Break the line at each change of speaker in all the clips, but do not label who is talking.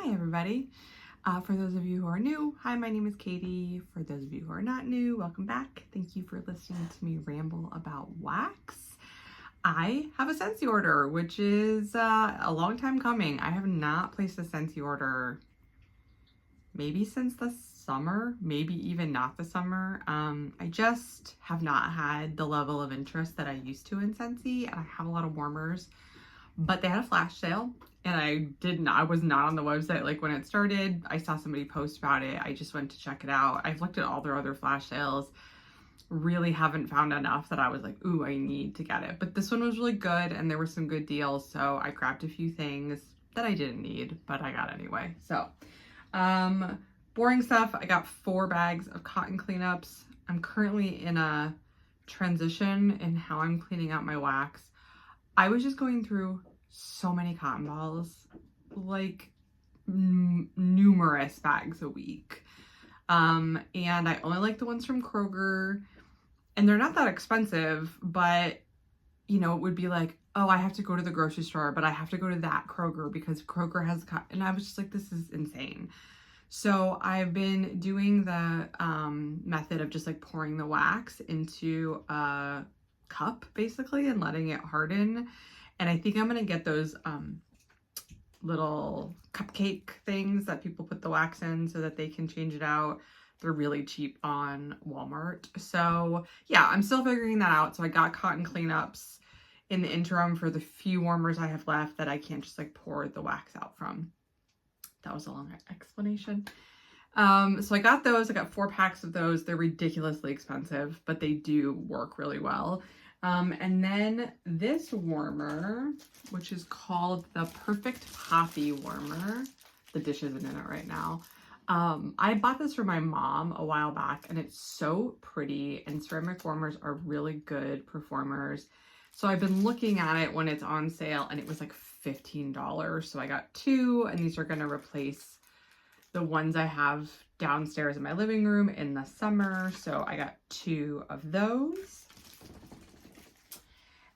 Hi everybody. For those of you who are new, hi, my name is Katie. For those of you who are not new, welcome back. Thank you for listening to me ramble about wax. I have a Scentsy order, which is a long time coming. I have not placed a Scentsy order maybe since the summer, maybe even not the summer. I just have not had the level of interest that I used to in Scentsy, and I have a lot of warmers, but they had a flash sale. And I was not on the website like when it started. I saw somebody post about it. I just went to check it out. I've looked at all their other flash sales. Really haven't found enough that I was like, ooh, I need to get it. But this one was really good and there were some good deals. So I grabbed a few things that I didn't need, but I got anyway. So, boring stuff. I got 4 bags of cotton cleanups. I'm currently in a transition in how I'm cleaning out my wax. I was just going through so many cotton balls, like numerous bags a week. And I only like the ones from Kroger, and they're not that expensive, but you know, it would be like, oh, I have to go to the grocery store, but I have to go to that Kroger because Kroger has cotton. And I was just like, this is insane. So I've been doing the method of just like pouring the wax into a cup basically and letting it harden. And I think I'm going to get those little cupcake things that people put the wax in so that they can change it out. They're really cheap on Walmart. So yeah, I'm still figuring that out. So I got cotton cleanups in the interim for the few warmers I have left that I can't just like pour the wax out from. That was a long explanation. So I got those. I got 4 packs of those. They're ridiculously expensive, but they do work really well. And then this warmer, which is called the Perfect Poppy Warmer. The dish isn't in it right now. I bought this for my mom a while back and it's so pretty, and ceramic warmers are really good performers. So I've been looking at it when it's on sale and it was like $15. So I got 2, and these are going to replace the ones I have downstairs in my living room in the summer. So I got 2 of those.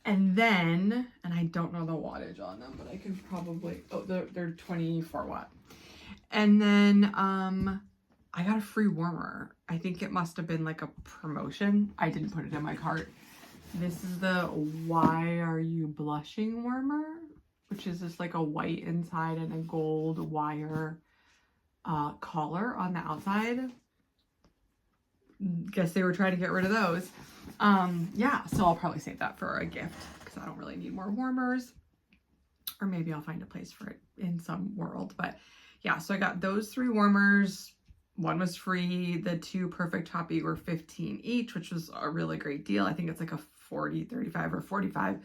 And then, and I don't know the wattage on them, but I can probably, oh, they're 24 watt. And then I got a free warmer. I think it must have been like a promotion. I didn't put it in my cart. This is the Why Are You Blushing warmer, which is just like a white inside and a gold wire collar on the outside. Guess they were trying to get rid of those. Yeah, so I'll probably save that for a gift because I don't really need more warmers, or maybe I'll find a place for it in some world. But yeah, so I got those 3 warmers. One was free. The 2 Perfect Poppy were $15 each, which was a really great deal. I think it's like a 40, 35 or 45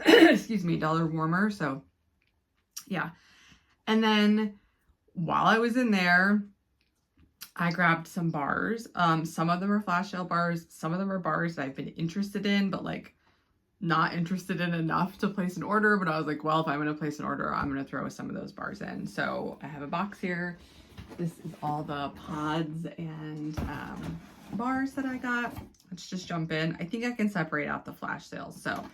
excuse me, dollar warmer. So yeah. And then while I was in there, I grabbed some bars. Some of them are flash sale bars. Some of them are bars that I've been interested in, but like not interested in enough to place an order. But I was like, well, if I'm going to place an order, I'm going to throw some of those bars in. So I have a box here. This is all the pods and bars that I got. Let's just jump in. I think I can separate out the flash sales. So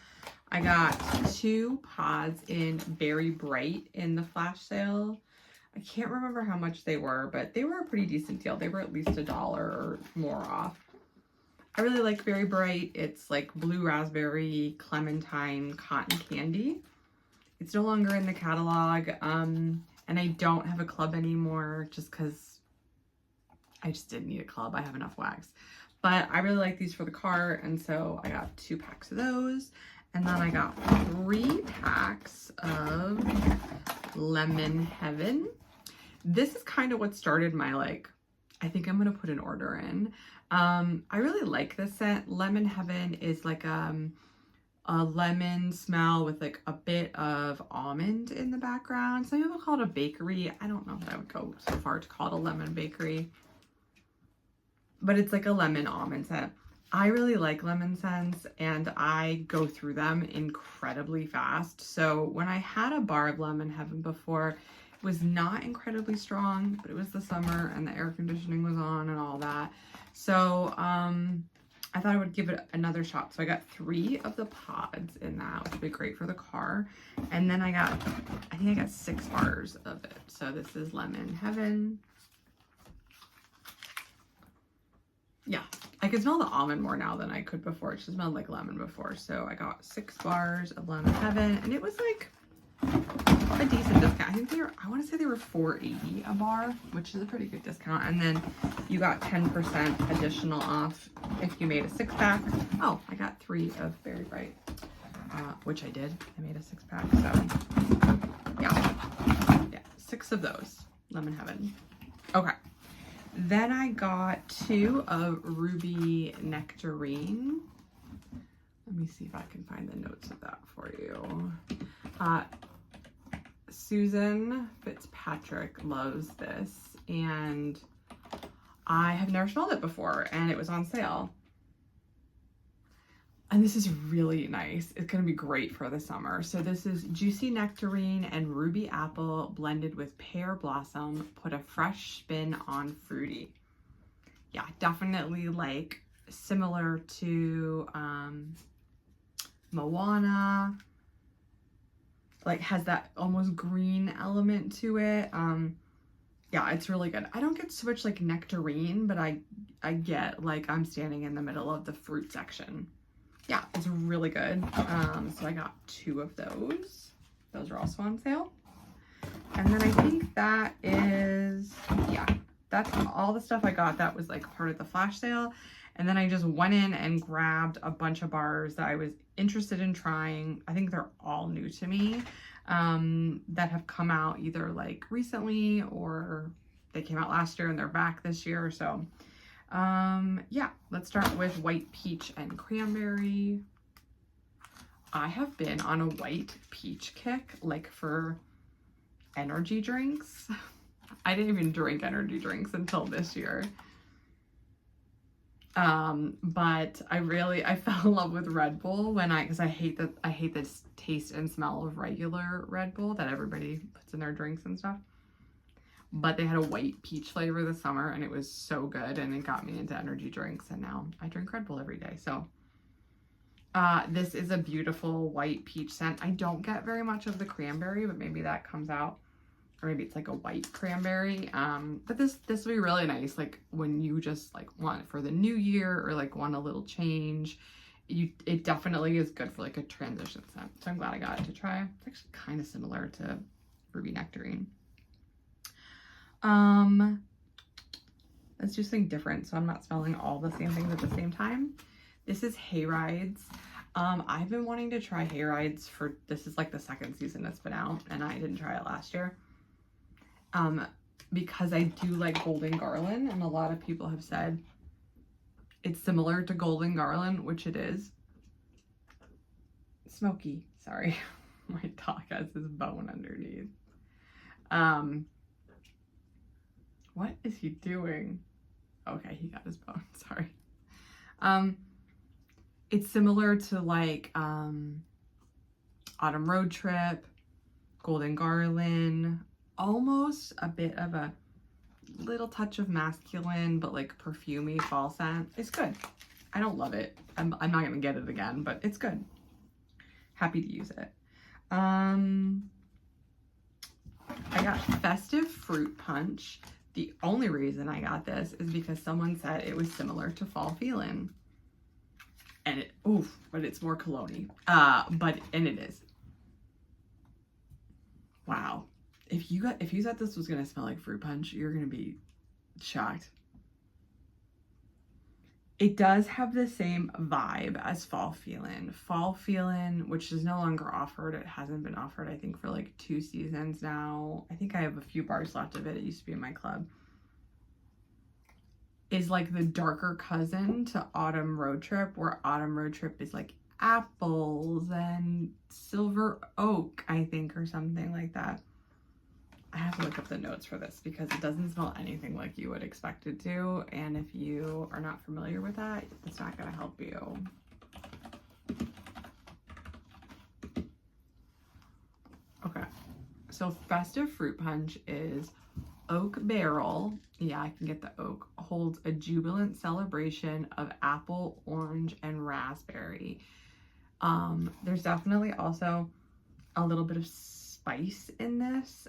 I got 2 pods in Berry Bright in the flash sale. I can't remember how much they were, but they were a pretty decent deal. They were at least $1 or more off. I really like Berry Bright. It's like blue raspberry, clementine, cotton candy. It's no longer in the catalog. And I don't have a club anymore just because I just didn't need a club. I have enough wax. But I really like these for the car, and so I got 2 packs of those. And then I got 3 packs of Lemon Heaven. This is kind of what started my, like, I think I'm going to put an order in. I really like this scent. Lemon Heaven is like a lemon smell with like a bit of almond in the background. Some people call it a bakery. I don't know if I would go so far to call it a lemon bakery, but it's like a lemon almond scent. I really like lemon scents and I go through them incredibly fast. So when I had a bar of Lemon Heaven before, it was not incredibly strong, but it was the summer and the air conditioning was on and all that. So I thought I would give it another shot. So I got 3 of the pods in that, which would be great for the car. And then I think I got 6 bars of it. So this is Lemon Heaven. Yeah, I can smell the almond more now than I could before. It just smelled like lemon before. So I got 6 bars of Lemon Heaven, and it was like a decent discount. I think I want to say they were $4.80 a bar, which is a pretty good discount. And then you got 10% additional off if you made a 6-pack. Oh, I got 3 of Berry Bright, which I did. I made a 6-pack, so yeah, 6 of those, Lemon Heaven. Okay. Then I got 2 of Ruby Nectarine. Let me see if I can find the notes of that for you. Susan Fitzpatrick loves this, and I have never smelled it before, and it was on sale. And this is really nice. It's going to be great for the summer. So this is Juicy Nectarine and Ruby Apple blended with Pear Blossom. Put a fresh spin on fruity. Yeah, definitely like similar to Moana. Like has that almost green element to it. Yeah, it's really good. I don't get so much like nectarine, but I get like I'm standing in the middle of the fruit section. Yeah, it's really good. So I got 2 of those. Those are also on sale. And then I think that is, yeah, that's all the stuff I got that was like part of the flash sale. And then I just went in and grabbed a bunch of bars that I was interested in trying. I think they're all new to me, that have come out either like recently or they came out last year and they're back this year. So yeah, let's start with White Peach and Cranberry. I have been on a white peach kick, like for energy drinks. I didn't even drink energy drinks until this year. But I fell in love with Red Bull because I hate the taste and smell of regular Red Bull that everybody puts in their drinks and stuff. But they had a white peach flavor this summer and it was so good and it got me into energy drinks, and now I drink Red Bull every day. So this is a beautiful white peach scent. I don't get very much of the cranberry, but maybe that comes out, or maybe it's like a white cranberry. But this will be really nice, like when you just like want it for the new year or like want a little change. It definitely is good for like a transition scent. So I'm glad I got it to try. It's actually kind of similar to Ruby Nectarine. Let's do something different so I'm not smelling all the same things at the same time. This is Hayrides. I've been wanting to try Hayrides this is like the 2nd season it's been out, and I didn't try it last year. Because I do like Golden Garland, and a lot of people have said it's similar to Golden Garland, which it is. Smoky, sorry. My dog has his bone underneath. What is he doing? Okay, he got his bone, sorry. It's similar to like Autumn Road Trip, Golden Garland, almost a bit of a little touch of masculine, but like perfumey fall scent. It's good. I don't love it. I'm not gonna get it again, but it's good. Happy to use it. I got Festive Fruit Punch. The only reason I got this is because someone said it was similar to Fall Feelin'. And but it's more cologne-y. And it is. Wow. If you thought this was gonna smell like fruit punch, you're gonna be shocked. It does have the same vibe as Fall Feelin'. Fall Feelin', which is no longer offered. It hasn't been offered, I think, for like 2 seasons now. I think I have a few bars left of it. It used to be in my club. Is like the darker cousin to Autumn Road Trip, where Autumn Road Trip is like apples and silver oak, I think, or something like that. I have to look up the notes for this because it doesn't smell anything like you would expect it to. And if you are not familiar with that, it's not going to help you. Okay. So Festive Fruit Punch is oak barrel, yeah, I can get the oak, holds a jubilant celebration of apple, orange, and raspberry. There's definitely also a little bit of spice in this.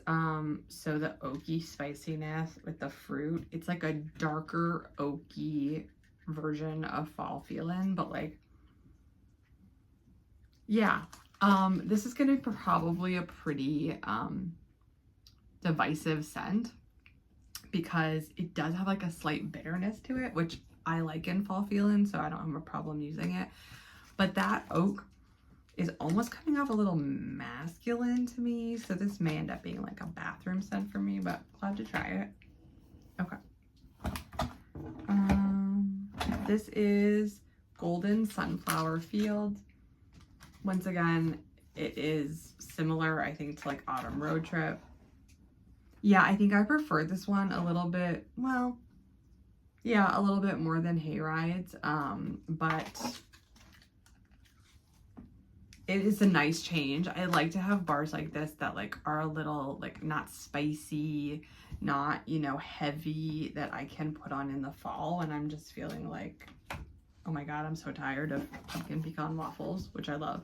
So the oaky spiciness with the fruit, it's like a darker oaky version of fall feeling, but like, yeah. This is gonna be probably a pretty divisive scent because it does have like a slight bitterness to it, which I like in fall feeling, so I don't have a problem using it. But that oak is almost coming off a little masculine to me, so this may end up being like a bathroom scent for me, but glad to try it. Okay. This is Golden Sunflower Field. Once again, it is similar, I think, to like Autumn Road Trip. Yeah, I think I prefer this one a little bit, well, yeah, a little bit more than Hayrides, but it is a nice change. I like to have bars like this that like are a little like not spicy, not, you know, heavy, that I can put on in the fall when I'm just feeling like, oh my God, I'm so tired of pumpkin pecan waffles, which I love.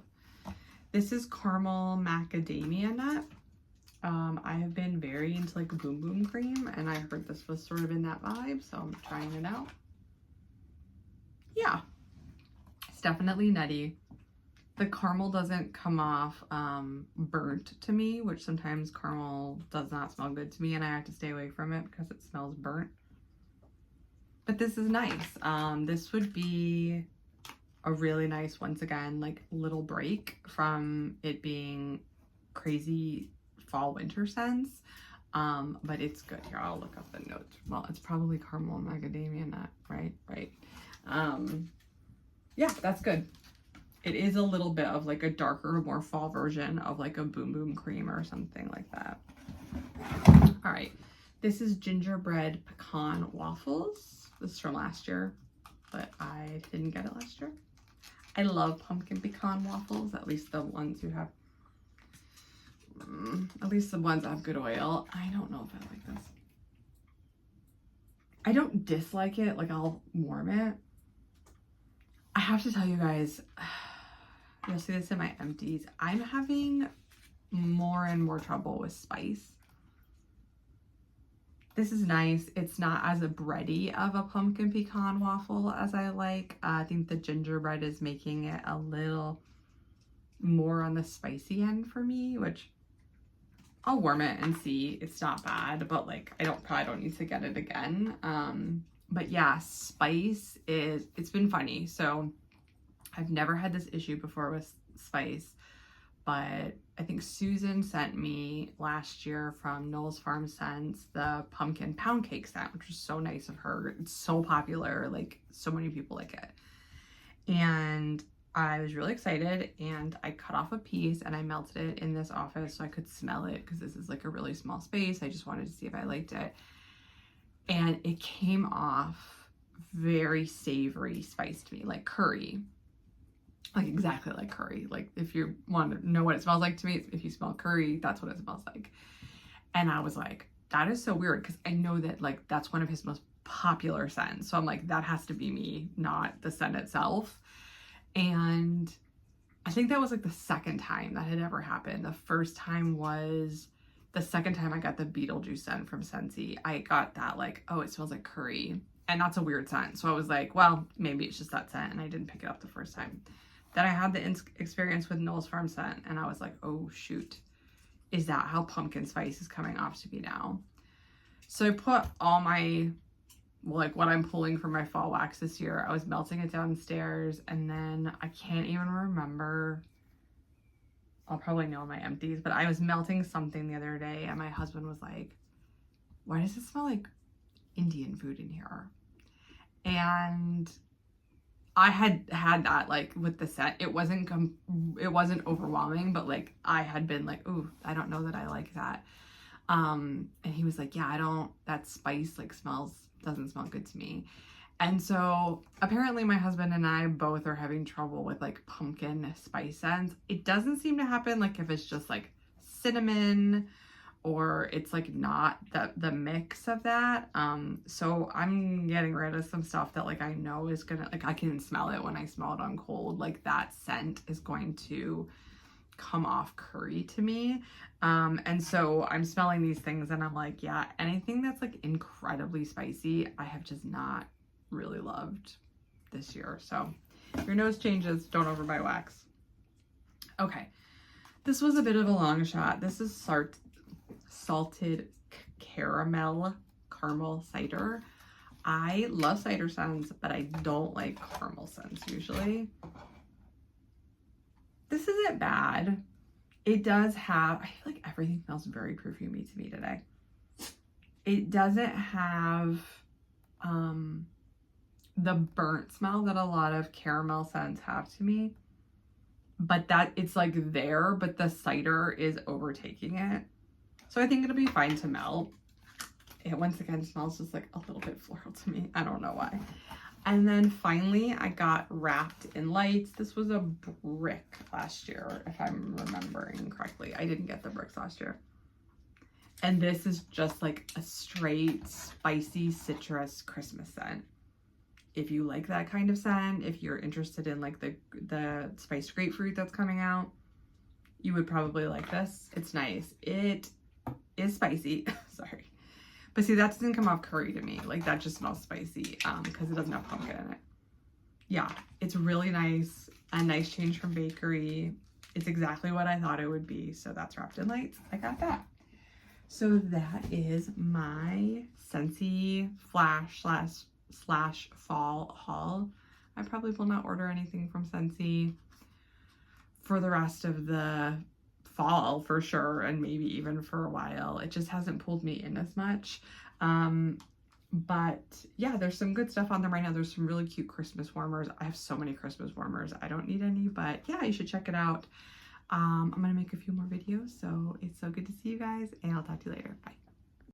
This is Caramel Macadamia Nut. I have been very into like Boom Boom Cream, and I heard this was sort of in that vibe, so I'm trying it out. Yeah, it's definitely nutty. The caramel doesn't come off burnt to me, which sometimes caramel does not smell good to me, and I have to stay away from it because it smells burnt. But this is nice. This would be a really nice, once again, like little break from it being crazy fall winter scents, but it's good. Here, I'll look up the notes. Well, it's probably caramel macadamia nut, right? Yeah, that's good. It is a little bit of like a darker, more fall version of like a Boom Boom Cream or something like that. All right, this is Gingerbread Pecan Waffles. This is from last year, but I didn't get it last year. I love pumpkin pecan waffles, at least the ones who have at least the ones that have good oil. I don't know if I like this. I don't dislike it, like I'll warm it. I have to tell you guys, you'll see this in my empties, I'm having more and more trouble with spice. This is nice. It's not as bready of a pumpkin pecan waffle as I like. I think the gingerbread is making it a little more on the spicy end for me, which I'll warm it and see. It's not bad, but like I probably don't need to get it again. But yeah, spice is, it's been funny. So I've never had this issue before with spice, but I think Susan sent me last year from Knoll's Farm Scents the pumpkin pound cake scent, which was so nice of her. It's so popular, like so many people like it. And I was really excited, and I cut off a piece and I melted it in this office so I could smell it, because this is like a really small space. I just wanted to see if I liked it. And it came off very savory spice to me, like curry. Like exactly like curry. Like if you want to know what it smells like to me, if you smell curry, that's what it smells like. And I was like, that is so weird, because I know that like that's one of his most popular scents. So I'm like, that has to be me, not the scent itself. And I think that was like the second time that had ever happened. The first time was the second time I got the Beetlejuice scent from Scentsy. I got that like, oh, it smells like curry. And that's a weird scent. So I was like, well, maybe it's just that scent. And I didn't pick it up the first time. Then I had the experience with Knoll's Farm Scent. And I was like, oh, shoot. Is that how pumpkin spice is coming off to be now? So I put all my, like what I'm pulling from my fall wax this year, I was melting it downstairs, and then I can't even remember, I'll probably know in my empties, but I was melting something the other day and my husband was like, why does it smell like Indian food in here? And I had that like with the scent. It wasn't overwhelming, but like I had been like, ooh, I don't know that I like that. And he was like, yeah, that spice like doesn't smell good to me. And so apparently my husband and I both are having trouble with like pumpkin spice scents. It doesn't seem to happen like if it's just like cinnamon or it's like not the mix of that. So I'm getting rid of some stuff that like I know is gonna, like I can smell it when I smell it on cold, like that scent is going to come off curry to me. And so I'm smelling these things and I'm like, yeah, anything that's like incredibly spicy, I have just not really loved this year. So if your nose changes, don't overbuy wax. Okay, this was a bit of a long shot. This is salted caramel cider. I love cider scents, but I don't like caramel scents usually. This isn't bad. It does have, I feel like everything smells very perfumey to me today. It doesn't have the burnt smell that a lot of caramel scents have to me, but that it's like there, but the cider is overtaking it. So I think it'll be fine to melt. It once again smells just like a little bit floral to me. I don't know why. And then finally I got Wrapped in Lights. This was a brick last year, if I'm remembering correctly. I didn't get the bricks last year. And this is just like a straight spicy citrus Christmas scent. If you like that kind of scent, if you're interested in like the spiced grapefruit that's coming out, you would probably like this. It's nice. It is spicy. Sorry. But see, that doesn't come off curry to me. Like that just smells spicy because it doesn't have pumpkin in it. Yeah, it's really nice. A nice change from bakery. It's exactly what I thought it would be. So that's Wrapped in Lights. I got that. So that is my Scentsy flash slash fall haul. I probably will not order anything from Scentsy for the rest of the fall for sure, and maybe even for a while. It just hasn't pulled me in as much. But yeah, there's some good stuff on them right now. There's some really cute Christmas warmers. I have so many Christmas warmers. I don't need any, but yeah, you should check it out. I'm gonna make a few more videos, so it's so good to see you guys, and I'll talk to you later. Bye.